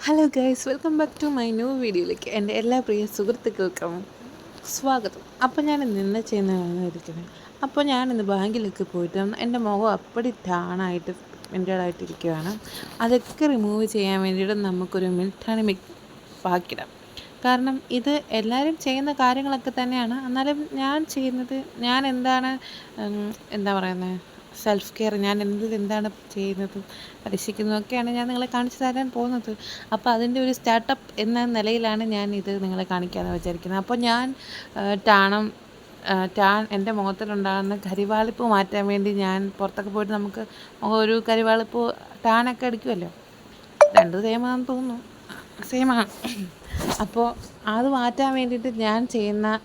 Hello guys, welcome back to my new വീഡിയോയിലേക്ക് എൻ്റെ എല്ലാ പ്രിയ സുഹൃത്തുക്കൾക്കും സ്വാഗതം. അപ്പോൾ ഞാൻ ഇന്ന് ചെയ്യുന്നതാണ്. അപ്പോൾ ഞാനിന്ന് ബാങ്കിലേക്ക് പോയിട്ട് എൻ്റെ മുഖം അപ്പടി ടാണായിട്ട് എൻ്റേതായിട്ടിരിക്കുകയാണ്. അതൊക്കെ റിമൂവ് ചെയ്യാൻ വേണ്ടിയിട്ട് നമുക്കൊരു മിൽട്ടാണി പാക്കിടാം. കാരണം ഇത് എല്ലാവരും ചെയ്യുന്ന കാര്യങ്ങളൊക്കെ തന്നെയാണ്. എന്നാലും ഞാൻ ചെയ്യുന്നത്, ഞാൻ എന്താണ് എന്താ പറയുന്നത്, സെൽഫ് കെയർ, ഞാൻ എന്താണ് ചെയ്യുന്നതും പരീക്ഷിക്കുന്നതൊക്കെയാണ് ഞാൻ നിങ്ങളെ കാണിച്ചു തരാൻ പോകുന്നത്. അപ്പോൾ അതിൻ്റെ ഒരു സ്റ്റാർട്ടപ്പ് എന്ന നിലയിലാണ് ഞാൻ ഇത് നിങ്ങളെ കാണിക്കാമെന്ന് വിചാരിക്കുന്നത്. അപ്പോൾ ഞാൻ ടാൻ എൻ്റെ മുഖത്തിലുണ്ടാകുന്ന കരിവാളിപ്പ് മാറ്റാൻ വേണ്ടി ഞാൻ പുറത്തൊക്കെ പോയിട്ട് നമുക്ക് ഒരു കരിവാളിപ്പ് ടാനൊക്കെ അടിക്കുമല്ലോ, രണ്ട് സെയിമാണെന്ന് തോന്നുന്നു, സെയിമാണ്. അപ്പോൾ അത് മാറ്റാൻ വേണ്ടിയിട്ട് ഞാൻ ചെയ്യുന്ന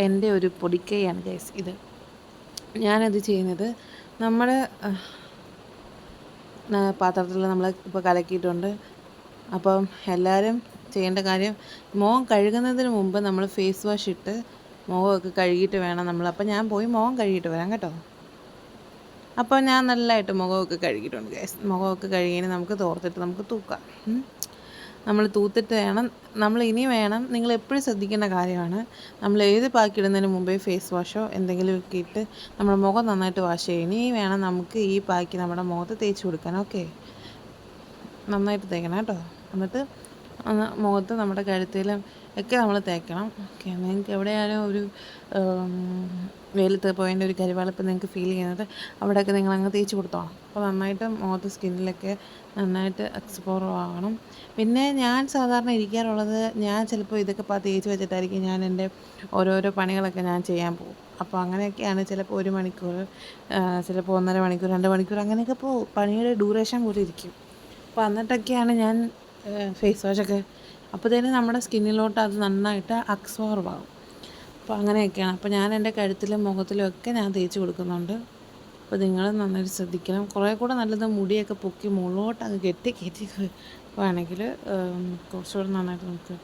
എൻ്റെ ഒരു പൊടിക്കൈയാണ് ഗൈസ് ഇത്. ഞാനത് ചെയ്യുന്നത്, നമ്മുടെ പാത്രത്തിൽ നമ്മൾ ഇപ്പോൾ കലക്കിയിട്ടുണ്ട്. അപ്പം എല്ലാവരും ചെയ്യേണ്ട കാര്യം, മുഖം കഴുകുന്നതിന് മുമ്പ് നമ്മൾ ഫേസ് വാഷ് ഇട്ട് മുഖമൊക്കെ കഴുകിയിട്ട് വേണം നമ്മൾ. അപ്പോൾ ഞാൻ പോയി മുഖം കഴുകിയിട്ട് വരാം കേട്ടോ. അപ്പോൾ ഞാൻ നല്ലതായിട്ട് മുഖമൊക്കെ കഴുകിയിട്ടുണ്ട് ഗൈസ്. മുഖമൊക്കെ കഴുകിയതിന് നമുക്ക് തോർത്തിട്ട് നമുക്ക് തൂക്കാം. നമ്മൾ തൂത്തിട്ട് വേണം നിങ്ങൾ എപ്പോഴും ശ്രദ്ധിക്കേണ്ട കാര്യമാണ്, നമ്മൾ ഏത് പാക്കിടുന്നതിന് മുമ്പേ ഫേസ് വാഷോ എന്തെങ്കിലുമൊക്കെ ഇട്ട് നമ്മുടെ മുഖം നന്നായിട്ട് വാഷ് ചെയ്യും. ഇനി വേണം നമുക്ക് ഈ പാക്ക് നമ്മുടെ മുഖത്ത് തേച്ച് കൊടുക്കാൻ. ഓക്കെ, നന്നായിട്ട് തേക്കണം കേട്ടോ. എന്നിട്ട് മുഖത്ത് നമ്മുടെ കഴുത്തിലും ഒക്കെ നമ്മൾ തേക്കണം. ഓക്കെ, നിങ്ങൾക്ക് എവിടെയായാലും ഒരു വെയിലത്ത് പോയതിൻ്റെ ഒരു കരിവാളിപ്പ് നിങ്ങൾക്ക് ഫീൽ ചെയ്യുന്നത് അവിടെയൊക്കെ നിങ്ങളങ്ങ് തേച്ച് കൊടുത്തോളാം. അപ്പോൾ നന്നായിട്ട് മുഖത്ത് സ്കിന്നിലൊക്കെ നന്നായിട്ട് എക്സ്പോർ ആവണം. പിന്നെ ഞാൻ സാധാരണ ഇരിക്കാറുള്ളത്, ഞാൻ ചിലപ്പോൾ ഇതൊക്കെ തേച്ച് വെച്ചിട്ടായിരിക്കും ഞാൻ എൻ്റെ ഓരോരോ പണികളൊക്കെ ഞാൻ ചെയ്യാൻ പോകും. അപ്പോൾ അങ്ങനെയൊക്കെയാണ് ചിലപ്പോൾ 1 മണിക്കൂർ, ചിലപ്പോൾ 1.5 മണിക്കൂർ, 2 മണിക്കൂർ അങ്ങനെയൊക്കെ പോകും. പണിയുടെ ഡ്യൂറേഷൻ പോലെ ഇരിക്കും. അപ്പോൾ എന്നിട്ടൊക്കെയാണ് ഞാൻ ഫേസ് വാഷൊക്കെ, അപ്പോഴത്തേനും നമ്മുടെ സ്കിന്നിലോട്ട് അത് നന്നായിട്ട് അബ്സോർബ് ആകും. അപ്പോൾ അങ്ങനെയൊക്കെയാണ്. അപ്പോൾ ഞാൻ എൻ്റെ കഴുത്തിലും മുഖത്തിലും ഒക്കെ ഞാൻ തേച്ച് കൊടുക്കുന്നുണ്ട്. അപ്പോൾ നിങ്ങൾ നന്നായിട്ട് ശ്രദ്ധിക്കണം. കുറേ കൂടെ നല്ലത് മുടിയൊക്കെ പൊക്കി മുകളിലോട്ട് അങ്ങ് കയറ്റി വേണമെങ്കിൽ കുറച്ചുകൂടെ നന്നായിട്ട് നമുക്ക്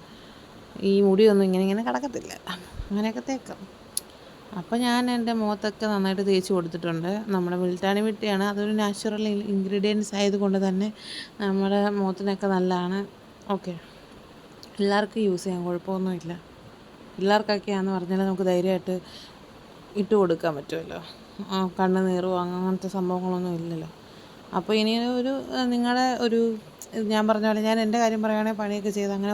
ഈ മുടിയൊന്നും ഇങ്ങനെ കിടക്കത്തില്ല, അങ്ങനെയൊക്കെ തേക്കാം. അപ്പോൾ ഞാൻ എൻ്റെ മുഖത്തൊക്കെ നന്നായിട്ട് തേച്ച് കൊടുത്തിട്ടുണ്ട്. നമ്മുടെ മുൾട്ടാണി മിട്ടിയാണ്, അതൊരു നാച്ചുറൽ ഇൻഗ്രീഡിയൻസ് ആയതുകൊണ്ട് തന്നെ നമ്മുടെ മുഖത്തിനൊക്കെ നല്ലതാണ്. ഓക്കെ, എല്ലാവർക്കും യൂസ് ചെയ്യാൻ കുഴപ്പമൊന്നുമില്ല. പിള്ളേർക്കൊക്കെയാണെന്ന് പറഞ്ഞാൽ നമുക്ക് ധൈര്യമായിട്ട് ഇട്ട് കൊടുക്കാൻ പറ്റുമല്ലോ. കണ്ണ് നീറുമോ അങ്ങനത്തെ സംഭവങ്ങളൊന്നും ഇല്ലല്ലോ. അപ്പോൾ ഇനി നിങ്ങളുടെ ഞാൻ പറഞ്ഞ പോലെ, ഞാൻ എൻ്റെ കാര്യം പറയുകയാണെങ്കിൽ പണിയൊക്കെ ചെയ്ത് അങ്ങനെ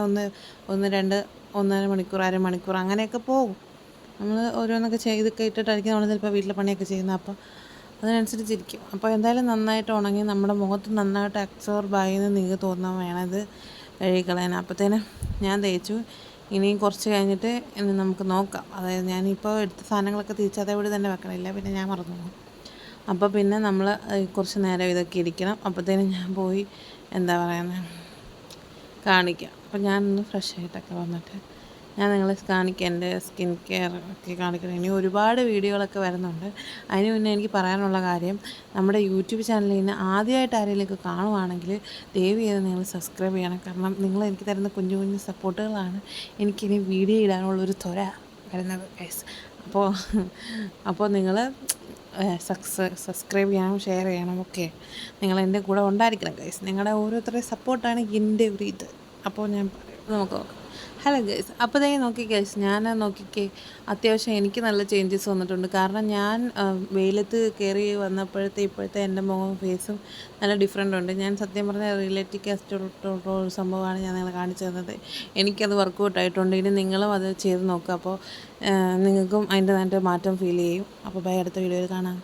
1.5 മണിക്കൂർ, അരമണിക്കൂർ അങ്ങനെയൊക്കെ പോകും. നമ്മൾ ഓരോന്നൊക്കെ ചെയ്തൊക്കെ ഇട്ടിട്ടായിരിക്കും നമ്മൾ ചിലപ്പോൾ വീട്ടിലെ പണിയൊക്കെ ചെയ്യുന്നത്. അപ്പോൾ അതിനനുസരിച്ചിരിക്കും. അപ്പോൾ എന്തായാലും നന്നായിട്ട് ഉണങ്ങി നമ്മുടെ മുഖത്ത് നന്നായിട്ട് അബ്സോർബ് എന്ന് നിങ്ങൾക്ക് തോന്നാൻ വേണം ഇത് കഴുകിക്കളയാൻ. അപ്പോഴത്തേന് ഞാൻ തേച്ചു. ഇനിയും കുറച്ച് കഴിഞ്ഞിട്ട് ഇനി നമുക്ക് നോക്കാം. അതായത് ഞാനിപ്പോൾ എടുത്ത സാധനങ്ങളൊക്കെ തിരിച്ച് അതേപോലെ തന്നെ വെക്കണില്ല, പിന്നെ ഞാൻ മറന്നു പോകും. അപ്പോൾ പിന്നെ നമ്മൾ കുറച്ച് നേരം ഇതൊക്കെ ഇരിക്കണം. അപ്പോഴത്തേനും ഞാൻ പോയി എന്താ പറയുന്നത് കാണിക്കാം. അപ്പോൾ ഞാനൊന്ന് ഫ്രഷ് ആയിട്ടൊക്കെ വന്നിട്ട് ഞാൻ നിങ്ങളെ കാണിക്കാം, എൻ്റെ സ്കിൻ കെയർ ഒക്കെ കാണിക്കണം. ഇനി ഒരുപാട് വീഡിയോകളൊക്കെ വരുന്നുണ്ട്. അതിന് മുന്നേ എനിക്ക് പറയാനുള്ള കാര്യം, നമ്മുടെ യൂട്യൂബ് ചാനലിൽ നിന്ന് ആദ്യമായിട്ട് ആരെങ്കിലുമൊക്കെ കാണുവാണെങ്കിൽ ദയവ് ചെയ്ത് നിങ്ങൾ സബ്സ്ക്രൈബ് ചെയ്യണം. കാരണം നിങ്ങൾ എനിക്ക് തരുന്ന കുഞ്ഞു കുഞ്ഞു സപ്പോർട്ടുകളാണ് എനിക്കിനി വീഡിയോ ഇടാനുള്ളൊരു ത്വര വരുന്നത് ഗൈസ്. അപ്പോൾ നിങ്ങൾ സബ്സ്ക്രൈബ് ചെയ്യണം, ഷെയർ ചെയ്യണം. ഓക്കെ, നിങ്ങൾ എൻ്റെ കൂടെ ഉണ്ടായിരിക്കണം ഗൈസ്. നിങ്ങളുടെ ഓരോരുത്തരുടെയും സപ്പോർട്ടാണ് എൻ്റെ ഒരു ഇത്. അപ്പോൾ ഞാൻ നമുക്ക് നോക്കാം. ഹലോ ഗൈസ്, അപ്പോൾ നോക്കി ഗൈസ്, ഞാൻ നോക്കിക്കേ അത്യാവശ്യം എനിക്ക് നല്ല ചേഞ്ചസ് വന്നിട്ടുണ്ട്. കാരണം ഞാൻ വെയിലത്ത് കയറി ഇപ്പോഴത്തെ എൻ്റെ മുഖവും ഫേസും നല്ല ഡിഫറെൻ്റ് ഉണ്ട്. ഞാൻ സത്യം പറഞ്ഞാൽ റിലേറ്റീവ് കാസ്റ്റുള്ള ഒരു സംഭവമാണ് ഞാൻ നിങ്ങളെ കാണിച്ചു തന്നത്. എനിക്കത് വർക്കൗട്ട് ആയിട്ടുണ്ട്. ഇനി നിങ്ങളും അത് ചെയ്ത് നോക്കുക. അപ്പോൾ നിങ്ങൾക്കും അതിൻ്റെ മാറ്റം ഫീൽ ചെയ്യും. അപ്പോൾ ബൈ, അടുത്ത വീഡിയോയിൽ കാണാം.